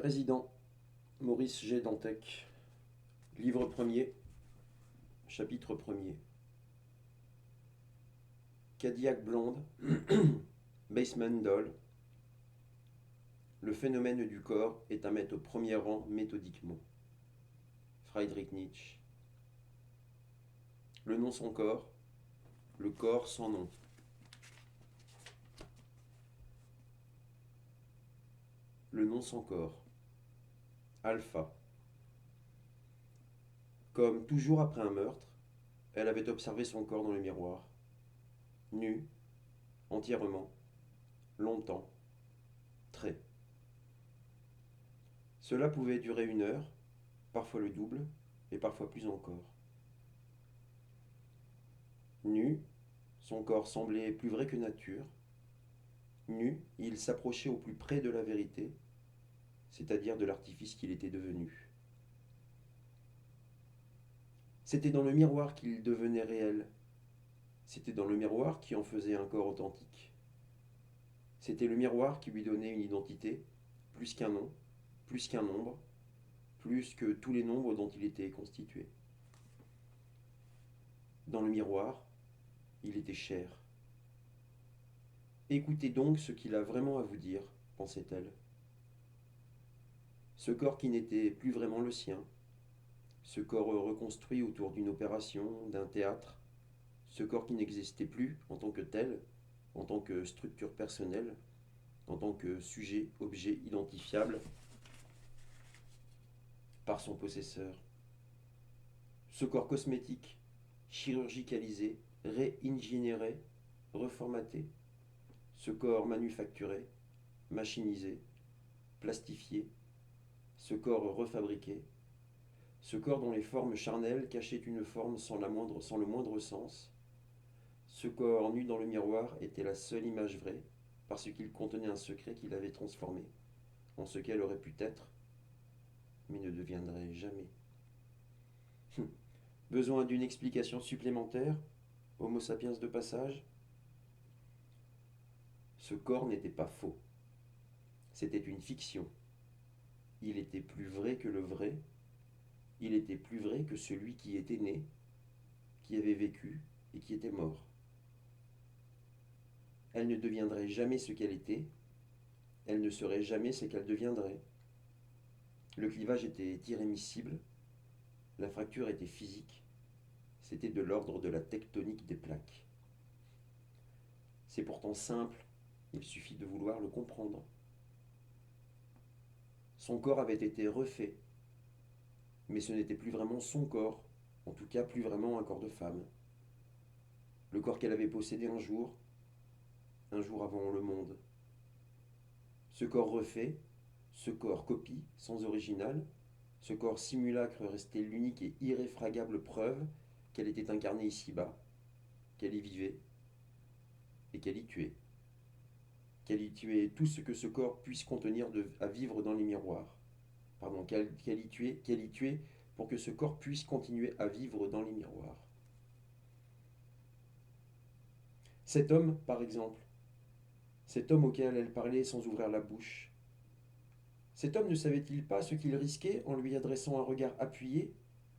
Résident, Maurice G. Dantec. Livre premier, chapitre premier. Cadillac blonde, Basement doll. Le phénomène du corps est à mettre au premier rang méthodiquement. Friedrich Nietzsche. Le nom sans corps, le corps sans nom. Le nom sans corps. Alpha. Comme toujours après un meurtre, elle avait observé son corps dans le miroir. Nu, entièrement, longtemps, très. Cela pouvait durer 1 heure, parfois le double, et parfois plus encore. Nu, son corps semblait plus vrai que nature. Nu, il s'approchait au plus près de la vérité, c'est-à-dire de l'artifice qu'il était devenu. C'était dans le miroir qu'il devenait réel. C'était dans le miroir qui en faisait un corps authentique. C'était le miroir qui lui donnait une identité, plus qu'un nom, plus qu'un nombre, plus que tous les nombres dont il était constitué. Dans le miroir, il était cher. Écoutez donc ce qu'il a vraiment à vous dire, pensait-elle. Ce corps qui n'était plus vraiment le sien, ce corps reconstruit autour d'une opération, d'un théâtre, ce corps qui n'existait plus en tant que tel, en tant que structure personnelle, en tant que sujet, objet identifiable par son possesseur. Ce corps cosmétique, chirurgicalisé, réingénéré, reformaté, ce corps manufacturé, machinisé, plastifié, ce corps refabriqué, ce corps dont les formes charnelles cachaient une forme sans le moindre sens, ce corps nu dans le miroir était la seule image vraie, parce qu'il contenait un secret qu'il avait transformé en ce qu'elle aurait pu être, mais ne deviendrait jamais. Besoin d'une explication supplémentaire, Homo sapiens de passage? Ce corps n'était pas faux. C'était une fiction. Il était plus vrai que le vrai. Il était plus vrai que celui qui était né, qui avait vécu et qui était mort. Elle ne deviendrait jamais ce qu'elle était. Elle ne serait jamais ce qu'elle deviendrait. Le clivage était irrémissible. La fracture était physique. C'était de l'ordre de la tectonique des plaques. C'est pourtant simple. Il suffit de vouloir le comprendre. Son corps avait été refait, mais ce n'était plus vraiment son corps, en tout cas plus vraiment un corps de femme. Le corps qu'elle avait possédé un jour avant le monde. Ce corps refait, ce corps copie, sans original, ce corps simulacre restait l'unique et irréfragable preuve qu'elle était incarnée ici-bas, qu'elle y vivait et qu'elle y tuait. Qu'elle y tuait tout ce que ce corps puisse contenir à vivre dans les miroirs. Pardon, qu'elle y tuait pour que ce corps puisse continuer à vivre dans les miroirs. Cet homme, par exemple, cet homme auquel elle parlait sans ouvrir la bouche, cet homme ne savait-il pas ce qu'il risquait en lui adressant un regard appuyé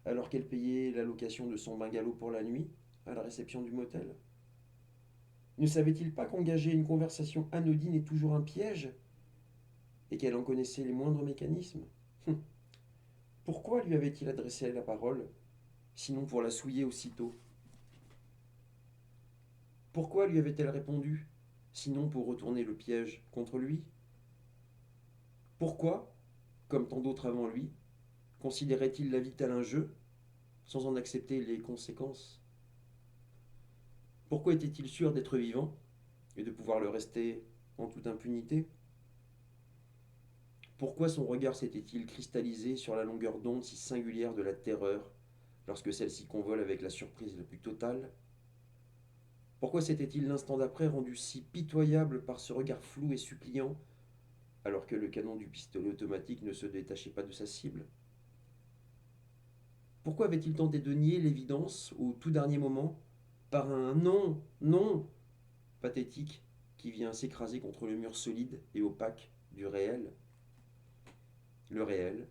alors qu'elle payait la location de son bungalow pour la nuit à la réception du motel? Ne savait-il pas qu'engager une conversation anodine est toujours un piège et qu'elle en connaissait les moindres mécanismes? Pourquoi lui avait-il adressé la parole, sinon pour la souiller aussitôt? Pourquoi lui avait-elle répondu, sinon pour retourner le piège contre lui? Pourquoi, comme tant d'autres avant lui, considérait-il la vie tel un jeu, sans en accepter les conséquences? Pourquoi était-il sûr d'être vivant et de pouvoir le rester en toute impunité? Pourquoi son regard s'était-il cristallisé sur la longueur d'onde si singulière de la terreur lorsque celle-ci convole avec la surprise la plus totale? Pourquoi s'était-il l'instant d'après rendu si pitoyable par ce regard flou et suppliant alors que le canon du pistolet automatique ne se détachait pas de sa cible? Pourquoi avait-il tenté de nier l'évidence au tout dernier moment par un non, non pathétique qui vient s'écraser contre le mur solide et opaque du réel? le réel,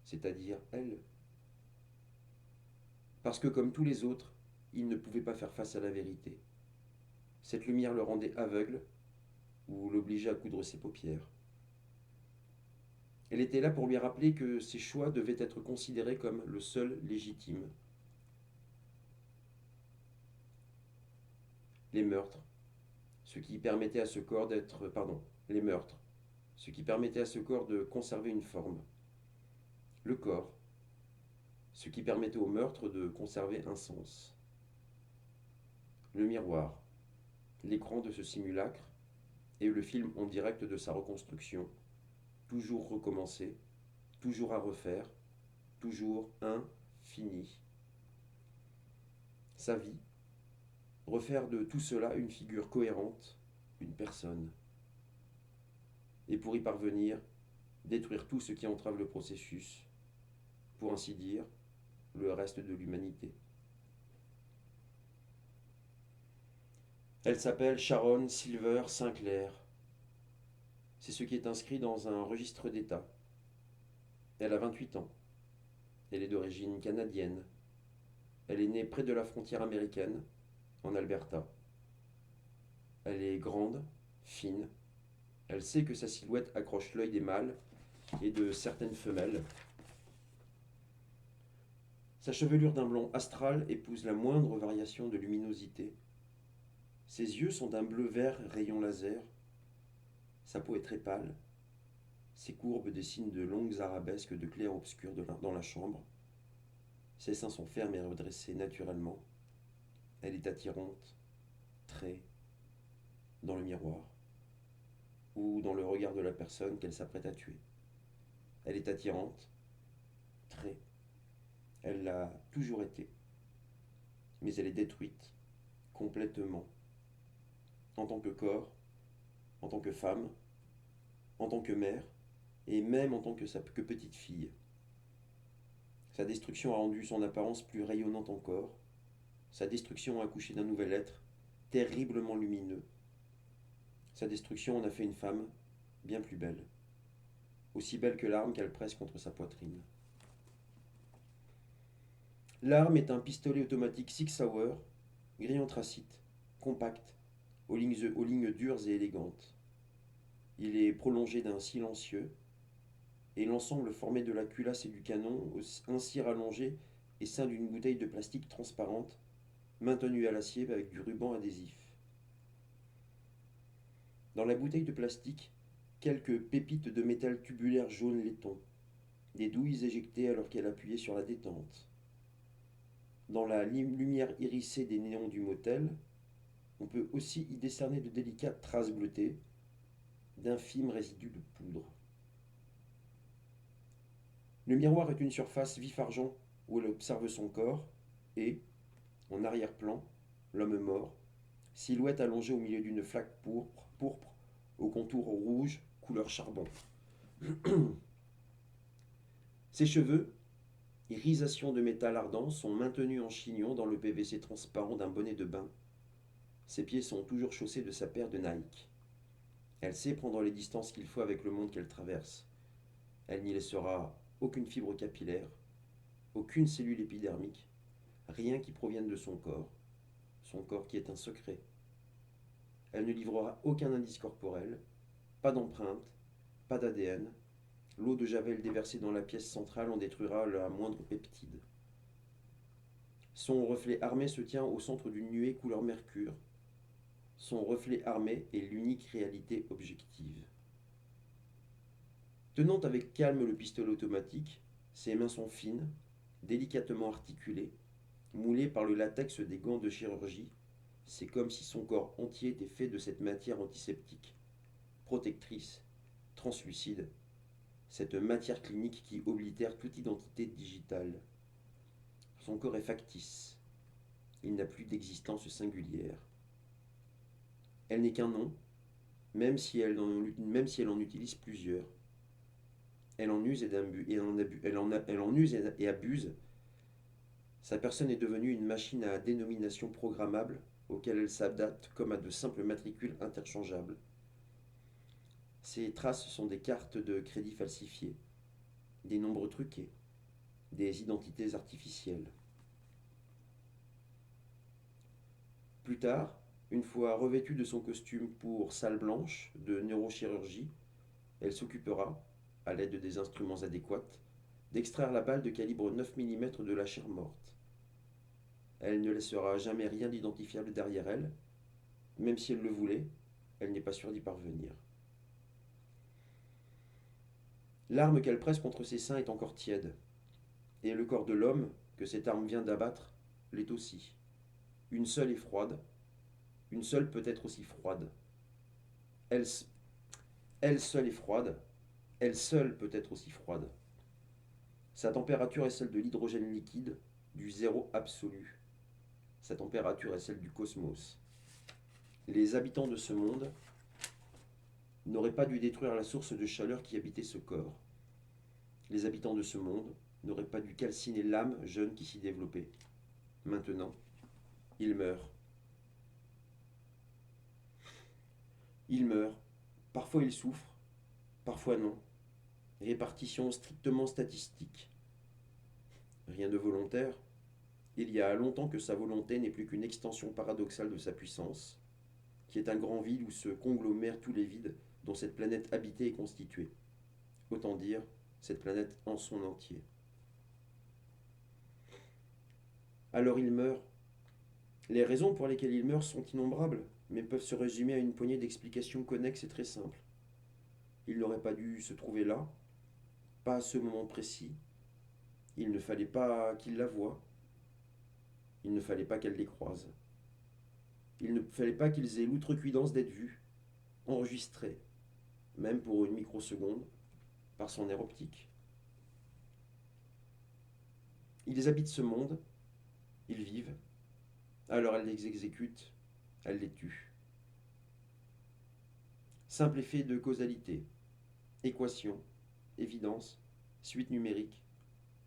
c'est-à-dire elle. Parce que comme tous les autres, il ne pouvait pas faire face à la vérité. Cette lumière le rendait aveugle ou l'obligeait à coudre ses paupières. Elle était là pour lui rappeler que ses choix devaient être considérés comme le seul légitime. Les meurtres, ce qui permettait à ce corps d'être... Pardon, les meurtres, ce qui permettait à ce corps de conserver une forme. Le corps, ce qui permettait au meurtre de conserver un sens. Le miroir, l'écran de ce simulacre, et le film en direct de sa reconstruction, toujours recommencé, toujours à refaire, toujours infini. Sa vie, refaire de tout cela une figure cohérente, une personne. Et pour y parvenir, détruire tout ce qui entrave le processus, pour ainsi dire, le reste de l'humanité. Elle s'appelle Sharon Silver Sinclair. C'est ce qui est inscrit dans un registre d'État. Elle a 28 ans. Elle est d'origine canadienne. Elle est née près de la frontière américaine, en Alberta. Elle est grande, fine. Elle sait que sa silhouette accroche l'œil des mâles et de certaines femelles. Sa chevelure d'un blond astral épouse la moindre variation de luminosité. Ses yeux sont d'un bleu-vert rayon laser. Sa peau est très pâle. Ses courbes dessinent de longues arabesques de clair-obscur dans la chambre. Ses seins sont fermes et redressés naturellement. Elle est attirante, très, dans le miroir, ou dans le regard de la personne qu'elle s'apprête à tuer. Elle est attirante, très. Elle l'a toujours été. Mais elle est détruite, complètement, en tant que corps, en tant que femme, en tant que mère, et même en tant que petite fille. Sa destruction a rendu son apparence plus rayonnante encore. Sa destruction a accouché d'un nouvel être, terriblement lumineux. Sa destruction en a fait une femme bien plus belle, aussi belle que l'arme qu'elle presse contre sa poitrine. L'arme est un pistolet automatique Sig Sauer, gris anthracite, compact, aux lignes dures et élégantes. Il est prolongé d'un silencieux, et l'ensemble formé de la culasse et du canon, ainsi rallongé, est ceint d'une bouteille de plastique transparente, maintenue à l'acier avec du ruban adhésif. Dans la bouteille de plastique, quelques pépites de métal tubulaire jaune laiton, des douilles éjectées alors qu'elle appuyait sur la détente. Dans la lumière irisée des néons du motel, on peut aussi y décerner de délicates traces bleutées, d'infimes résidus de poudre. Le miroir est une surface vif-argent où elle observe son corps et, en arrière-plan, l'homme mort, silhouette allongée au milieu d'une flaque pourpre au contour rouge, couleur charbon. Ses cheveux, irisations de métal ardent, sont maintenus en chignon dans le PVC transparent d'un bonnet de bain. Ses pieds sont toujours chaussés de sa paire de Nike. Elle sait prendre les distances qu'il faut avec le monde qu'elle traverse. Elle n'y laissera aucune fibre capillaire, aucune cellule épidermique, rien qui provienne de son corps qui est un secret. Elle ne livrera aucun indice corporel, pas d'empreinte, pas d'ADN. L'eau de Javel déversée dans la pièce centrale en détruira la moindre peptide. Son reflet armé se tient au centre d'une nuée couleur mercure. Son reflet armé est l'unique réalité objective. Tenant avec calme le pistolet automatique, ses mains sont fines, délicatement articulées, moulées par le latex des gants de chirurgie. C'est comme si son corps entier était fait de cette matière antiseptique, protectrice, translucide, cette matière clinique qui oblitère toute identité digitale. Son corps est factice. Il n'a plus d'existence singulière. Elle n'est qu'un nom, même si elle en utilise plusieurs. Elle en use et abuse. Sa personne est devenue une machine à dénomination programmable auquel elle s'adapte comme à de simples matricules interchangeables. Ses traces sont des cartes de crédit falsifiées. des nombres truqués, des identités artificielles. Plus tard, une fois revêtue de son costume pour salle blanche de neurochirurgie, elle s'occupera, à l'aide des instruments adéquats, d'extraire la balle de calibre 9 mm de la chair morte. Elle ne laissera jamais rien d'identifiable derrière elle, même si elle le voulait, elle n'est pas sûre d'y parvenir. L'arme qu'elle presse contre ses seins est encore tiède, et le corps de l'homme que cette arme vient d'abattre l'est aussi. Une seule est froide, une seule peut être aussi froide. Elle, elle seule est froide, elle seule peut être aussi froide. Sa température est celle de l'hydrogène liquide, du zéro absolu. Sa température est celle du cosmos. Les habitants de ce monde n'auraient pas dû détruire la source de chaleur qui habitait ce corps. Les habitants de ce monde n'auraient pas dû calciner l'âme jeune qui s'y développait. Maintenant, il meurt. Il meurt. Parfois il souffre, parfois non. Répartition strictement statistique. Rien de volontaire. Il y a longtemps que sa volonté n'est plus qu'une extension paradoxale de sa puissance, qui est un grand vide où se conglomèrent tous les vides dont cette planète habitée est constituée. Autant dire, cette planète en son entier. Alors il meurt. Les raisons pour lesquelles il meurt sont innombrables, mais peuvent se résumer à une poignée d'explications connexes et très simples. Il n'aurait pas dû se trouver là, pas à ce moment précis. Il ne fallait pas qu'il la voie. Il ne fallait pas qu'elle les croise. Il ne fallait pas qu'ils aient l'outrecuidance d'être vus, enregistrés, même pour une microseconde, par son nerf optique. Ils habitent ce monde, ils vivent, alors elle les exécute, elle les tue. Simple effet de causalité, équation, évidence, suite numérique,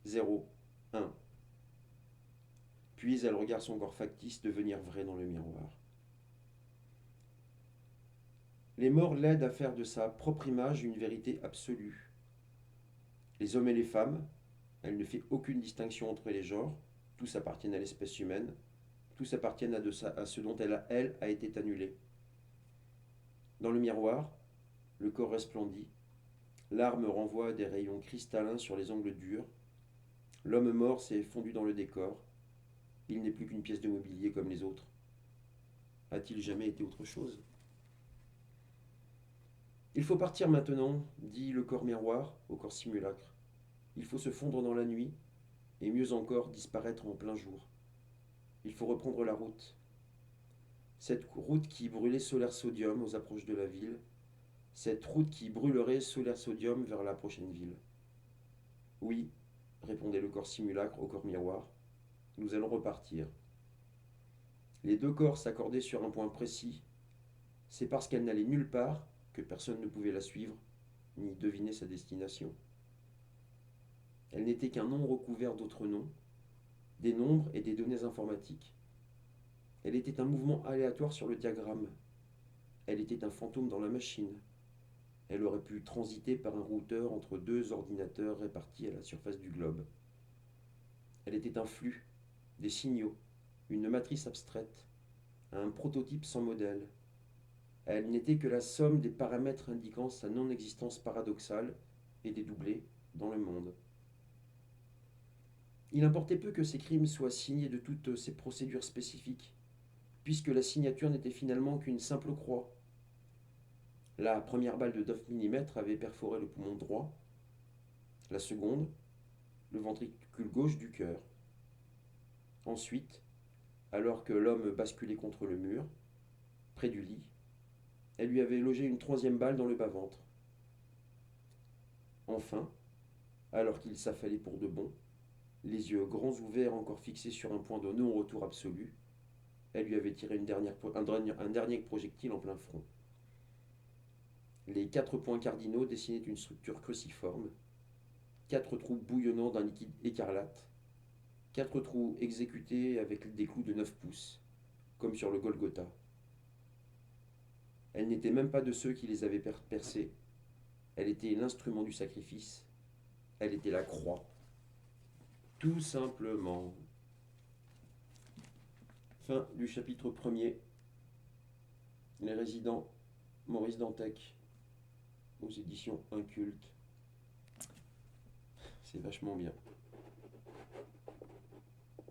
0, 1. Puis elle regarde son corps factice devenir vrai dans le miroir. Les morts l'aident à faire de sa propre image une vérité absolue. Les hommes et les femmes, elle ne fait aucune distinction entre les genres, tous appartiennent à l'espèce humaine, tous appartiennent à ce dont elle a été annulée. Dans le miroir, le corps resplendit, l'arme renvoie des rayons cristallins sur les angles durs, l'homme mort s'est fondu dans le décor, il n'est plus qu'une pièce de mobilier comme les autres. A-t-il jamais été autre chose ? Il faut partir maintenant, dit le corps miroir au corps simulacre. Il faut se fondre dans la nuit, et mieux encore disparaître en plein jour. Il faut reprendre la route. Cette route qui brûlait solaire sodium aux approches de la ville, cette route qui brûlerait solaire sodium vers la prochaine ville. Oui, répondait le corps simulacre au corps miroir, nous allons repartir. Les deux corps s'accordaient sur un point précis. C'est parce qu'elle n'allait nulle part que personne ne pouvait la suivre, ni deviner sa destination. Elle n'était qu'un nom recouvert d'autres noms, des nombres et des données informatiques. Elle était un mouvement aléatoire sur le diagramme. Elle était un fantôme dans la machine. Elle aurait pu transiter par un routeur entre deux ordinateurs répartis à la surface du globe. Elle était un flux, des signaux, une matrice abstraite, un prototype sans modèle. Elle n'était que la somme des paramètres indiquant sa non-existence paradoxale et dédoublée dans le monde. Il importait peu que ces crimes soient signés de toutes ces procédures spécifiques, puisque la signature n'était finalement qu'une simple croix. La première balle de 9 mm avait perforé le poumon droit, la seconde, le ventricule gauche du cœur. Ensuite, alors que l'homme basculait contre le mur, près du lit, elle lui avait logé une troisième balle dans le bas-ventre. Enfin, alors qu'il s'affalait pour de bon, les yeux grands ouverts encore fixés sur un point de non-retour absolu, elle lui avait tiré un dernier projectile en plein front. Les 4 points cardinaux dessinaient une structure cruciforme, 4 trous bouillonnants d'un liquide écarlate, 4 trous exécutés avec des clous de 9 pouces, comme sur le Golgotha. Elle n'était même pas de ceux qui les avaient percés, elle était l'instrument du sacrifice, Elle était la croix. Tout simplement. Fin du chapitre 1er. Les résidents, Maurice Dantec, aux éditions Inculte. C'est vachement bien.